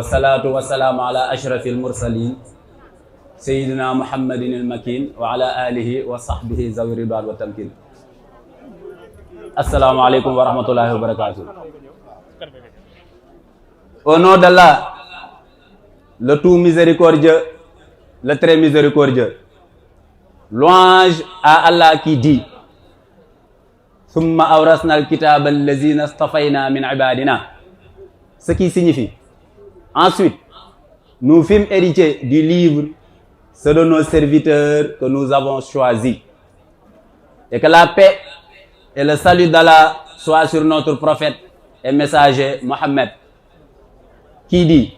والصلاة والسلام على أشرف المرسلين سيدنا محمد المكين وعلى آله وصحبه ذوي الرضوان والتمكين. السلام عليكم ورحمة الله وبركاته. Au nom d'Allah, le tout miséricordieux, le très miséricordieux, louange à Allah qui dit Thumma awrasna al-kitab allazina istafayna min ibadina, ce qui signifie ensuite nous fîmes héritiers du livre ceux de nos serviteurs que nous avons choisis, et que la paix et le salut d'Allah soient sur notre prophète et messager Mohammed, qui dit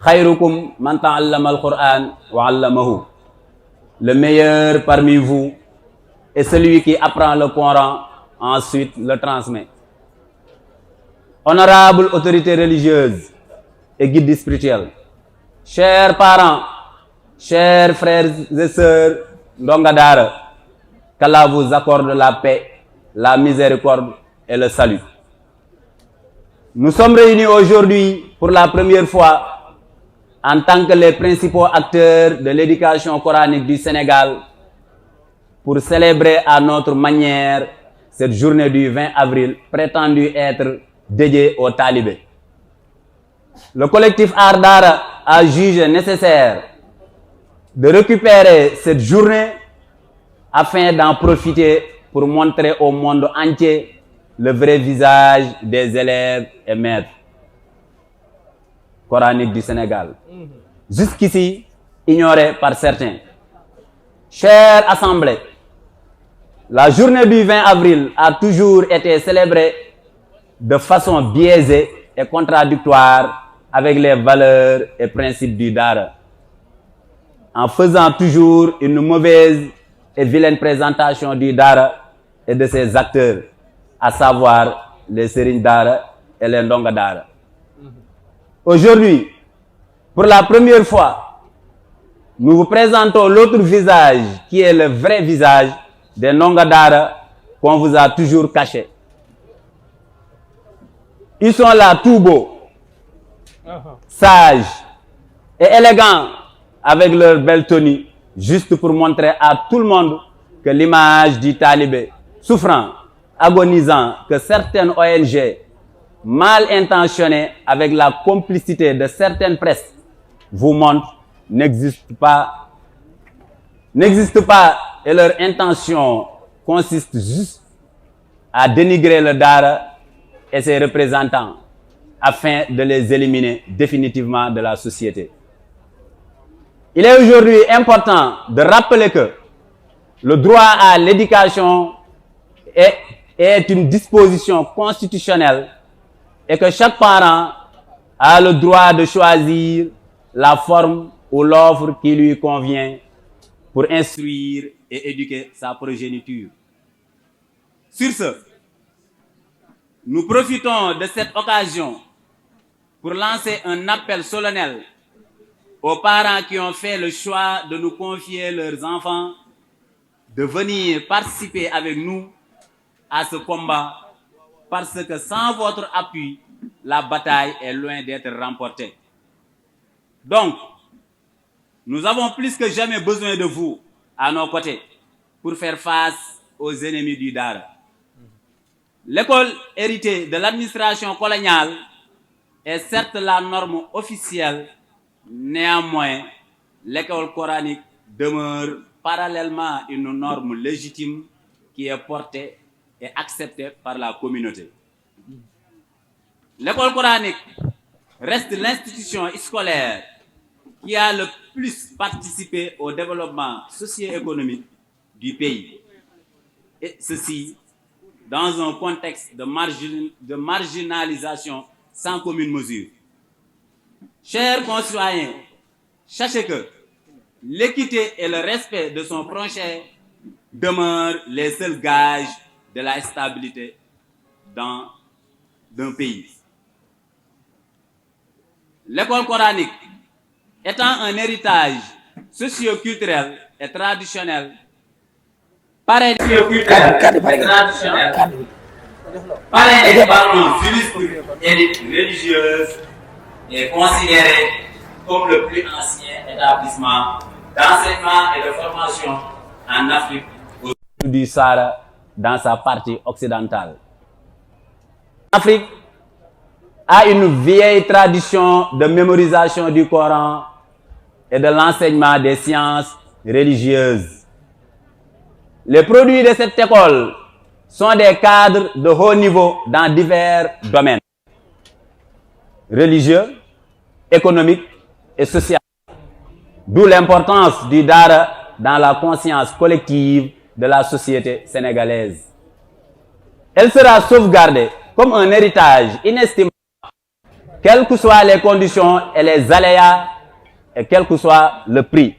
Khayrukum man ta'allama al-Qur'an wa 'allamahu, le meilleur parmi vous est celui qui apprend le Coran, ensuite le transmet. Honorable autorité religieuse et guide spirituel, chers parents, chers frères et sœurs ndonga daara, qu'Allah vous accorde la paix, la miséricorde et le salut. Nous sommes réunis aujourd'hui pour la première fois en tant que les principaux acteurs de l'éducation coranique du Sénégal pour célébrer à notre manière cette journée du 20 avril prétendue être dédiée aux talibés. Le collectif Aar Daara a jugé nécessaire de récupérer cette journée afin d'en profiter pour montrer au monde entier le vrai visage des élèves et maîtres coraniques du Sénégal, jusqu'ici ignoré par certains. Chère Assemblée, la journée du 20 avril a toujours été célébrée de façon biaisée et contradictoire avec les valeurs et principes du Daara, en faisant toujours une mauvaise et vilaine présentation du Daara et de ses acteurs, à savoir les Serigne Daara et les Ndonga Daara. Aujourd'hui, pour la première fois, nous vous présentons l'autre visage qui est le vrai visage des Ndonga Daara qu'on vous a toujours caché. Ils sont là tout beaux, sages et élégants avec leur belle tenue, juste pour montrer à tout le monde que l'image du talibé souffrant, agonisant, que certaines ONG mal intentionnées avec la complicité de certaines presses vous montrent n'existe pas et leur intention consiste juste à dénigrer le Daara et ses représentants afin de les éliminer définitivement de la société. Il est aujourd'hui important de rappeler que le droit à l'éducation est une disposition constitutionnelle et que chaque parent a le droit de choisir la forme ou l'offre qui lui convient pour instruire et éduquer sa progéniture. Sur ce, nous profitons de cette occasion pour lancer un appel solennel aux parents qui ont fait le choix de nous confier leurs enfants de venir participer avec nous à ce combat, parce que sans votre appui, la bataille est loin d'être remportée. Donc, nous avons plus que jamais besoin de vous à nos côtés pour faire face aux ennemis du Daara. L'école héritée de l'administration coloniale est certes la norme officielle, néanmoins, l'école coranique demeure parallèlement une norme légitime qui est portée et acceptée par la communauté. L'école coranique reste l'institution scolaire qui a le plus participé au développement socio-économique du pays. Et ceci dans un contexte de marginalisation sans commune mesure. Chers concitoyens, sachez que l'équité et le respect de son prochain demeurent les seuls gages de la stabilité d'un pays. L'école coranique étant un héritage socio-culturel et traditionnel, parrainé par nos juristes et religieuses, est considéré comme le plus ancien établissement d'enseignement et de formation en Afrique au sud du Sahara dans sa partie occidentale. L'Afrique a une vieille tradition de mémorisation du Coran et de l'enseignement des sciences religieuses. Les produits de cette école sont des cadres de haut niveau dans divers domaines religieux, économiques et sociaux. D'où l'importance du Dara dans la conscience collective de la société sénégalaise. Elle sera sauvegardée comme un héritage inestimable, quelles que soient les conditions et les aléas et quel que soit le prix.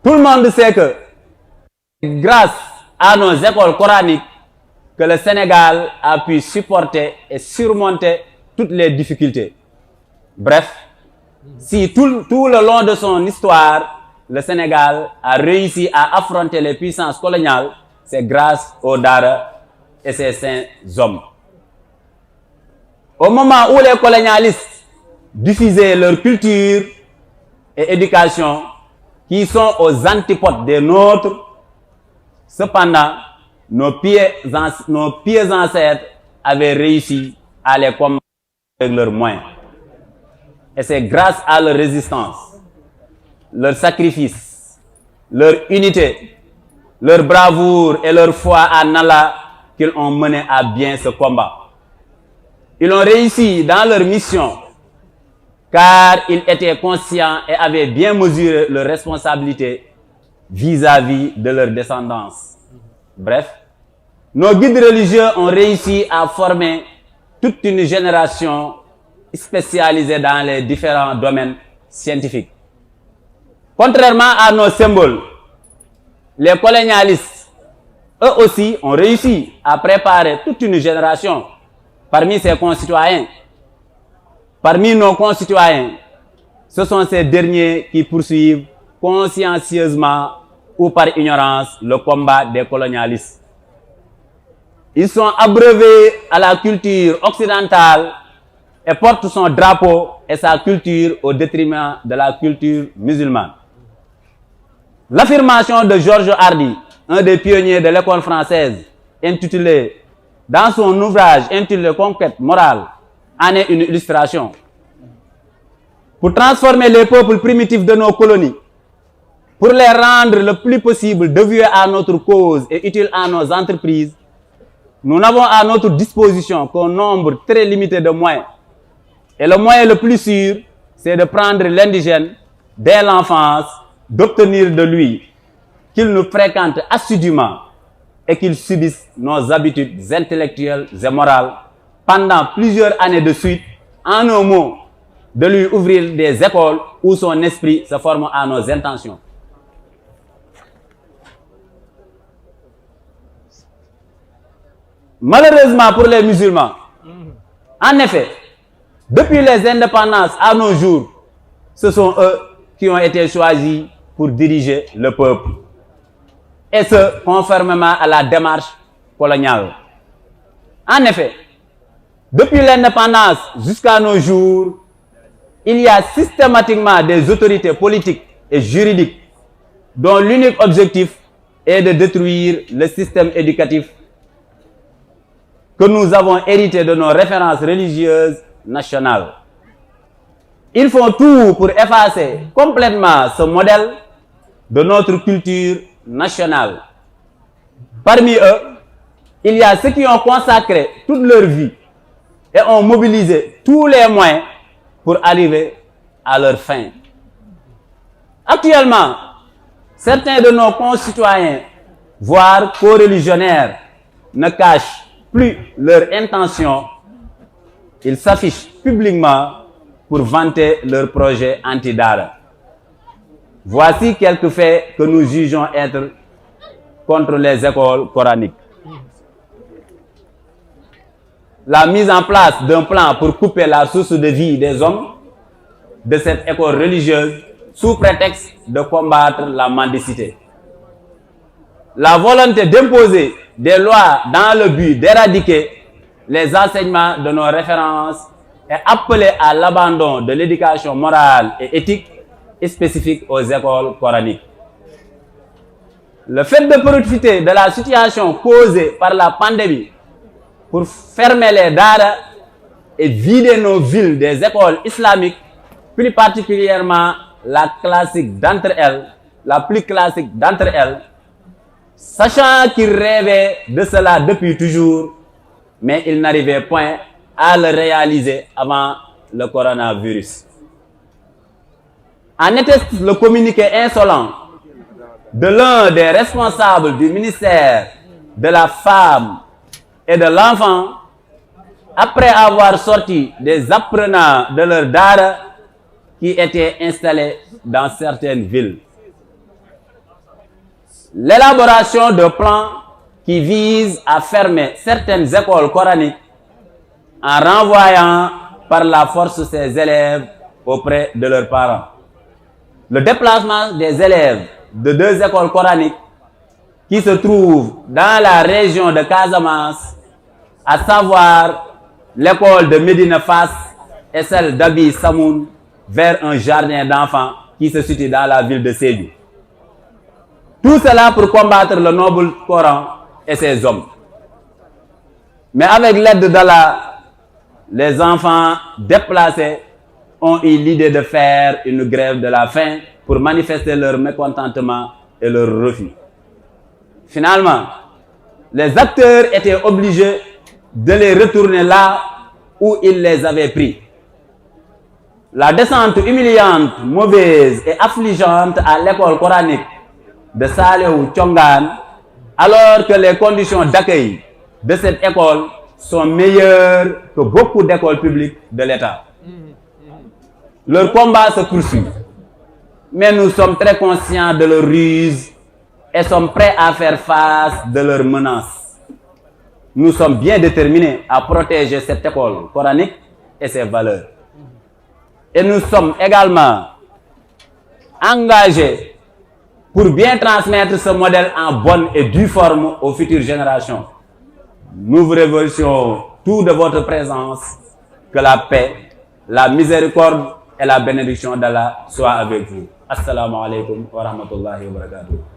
Tout le monde sait que grâce à nos écoles coraniques que le Sénégal a pu supporter et surmonter toutes les difficultés. Bref, si tout le long de son histoire, le Sénégal a réussi à affronter les puissances coloniales, c'est grâce aux Dara et ses saints hommes. Au moment où les colonialistes diffusaient leur culture et éducation, qui sont aux antipodes des nôtres, cependant, nos pieux ancêtres avaient réussi à les combattre avec leurs moyens. Et c'est grâce à leur résistance, leur sacrifice, leur unité, leur bravoure et leur foi en Allah qu'ils ont mené à bien ce combat. Ils ont réussi dans leur mission car ils étaient conscients et avaient bien mesuré leurs responsabilités vis-à-vis de leur descendance. Bref, nos guides religieux ont réussi à former toute une génération spécialisée dans les différents domaines scientifiques. Contrairement à nos symboles, les colonialistes, eux aussi, ont réussi à préparer toute une génération parmi ses concitoyens. Parmi nos concitoyens, ce sont ces derniers qui poursuivent consciencieusement ou par ignorance le combat des colonialistes. Ils sont abreuvés à la culture occidentale et portent son drapeau et sa culture au détriment de la culture musulmane. L'affirmation de Georges Hardy, un des pionniers de l'école française, dans son ouvrage intitulé Conquête morale, en est une illustration. Pour transformer les peuples primitifs de nos colonies, pour les rendre le plus possible dévoués à notre cause et utiles à nos entreprises, nous n'avons à notre disposition qu'un nombre très limité de moyens. Et le moyen le plus sûr, c'est de prendre l'indigène dès l'enfance, d'obtenir de lui qu'il nous fréquente assidûment et qu'il subisse nos habitudes intellectuelles et morales pendant plusieurs années de suite, en un mot, de lui ouvrir des écoles où son esprit se forme à nos intentions. Malheureusement pour les musulmans, en effet, depuis les indépendances à nos jours, ce sont eux qui ont été choisis pour diriger le peuple. Et ce, conformément à la démarche coloniale. En effet, depuis l'indépendance jusqu'à nos jours, il y a systématiquement des autorités politiques et juridiques dont l'unique objectif est de détruire le système éducatif que nous avons hérité de nos références religieuses nationales. Ils font tout pour effacer complètement ce modèle de notre culture nationale. Parmi eux, il y a ceux qui ont consacré toute leur vie et ont mobilisé tous les moyens pour arriver à leur fin. Actuellement, certains de nos concitoyens, voire co-religionnaires, ne cachent plus leur intention. Ils s'affichent publiquement pour vanter leur projet anti-Dara. Voici quelques faits que nous jugeons être contre les écoles coraniques. La mise en place d'un plan pour couper la source de vie des hommes de cette école religieuse sous prétexte de combattre la mendicité. La volonté d'imposer des lois dans le but d'éradiquer les enseignements de nos références et appeler à l'abandon de l'éducation morale et éthique spécifique aux écoles coraniques. Le fait de profiter de la situation causée par la pandémie pour fermer les daara et vider nos villes des écoles islamiques, plus particulièrement la plus classique d'entre elles, sachant qu'ils rêvaient de cela depuis toujours, mais ils n'arrivaient point à le réaliser avant le coronavirus. En atteste le communiqué insolent de l'un des responsables du ministère de la Femme et de l'Enfant, après avoir sorti des apprenants de leur daara qui étaient installés dans certaines villes. L'élaboration de plans qui visent à fermer certaines écoles coraniques en renvoyant par la force ces élèves auprès de leurs parents. Le déplacement des élèves de 2 écoles coraniques qui se trouvent dans la région de Casamance, à savoir l'école de Médina Fass et celle d'Abi Samoun, vers un jardin d'enfants qui se situe dans la ville de Sédhiou. Tout cela pour combattre le noble Coran et ses hommes. Mais avec l'aide d'Allah, les enfants déplacés ont eu l'idée de faire une grève de la faim pour manifester leur mécontentement et leur refus. Finalement, les acteurs étaient obligés de les retourner là où ils les avaient pris. La descente humiliante, mauvaise et affligeante à l'école coranique de Saliou Thiongan, alors que les conditions d'accueil de cette école sont meilleures que beaucoup d'écoles publiques de l'État. Leur combat se poursuit, mais nous sommes très conscients de leur ruse et sommes prêts à faire face de leurs menaces. Nous sommes bien déterminés à protéger cette école coranique et ses valeurs. Et nous sommes également engagés pour bien transmettre ce modèle en bonne et due forme aux futures générations. Nous vous remercions tous de votre présence. Que la paix, la miséricorde et la bénédiction d'Allah soient avec vous. Assalamu alaikum wa rahmatullahi wa barakatuh.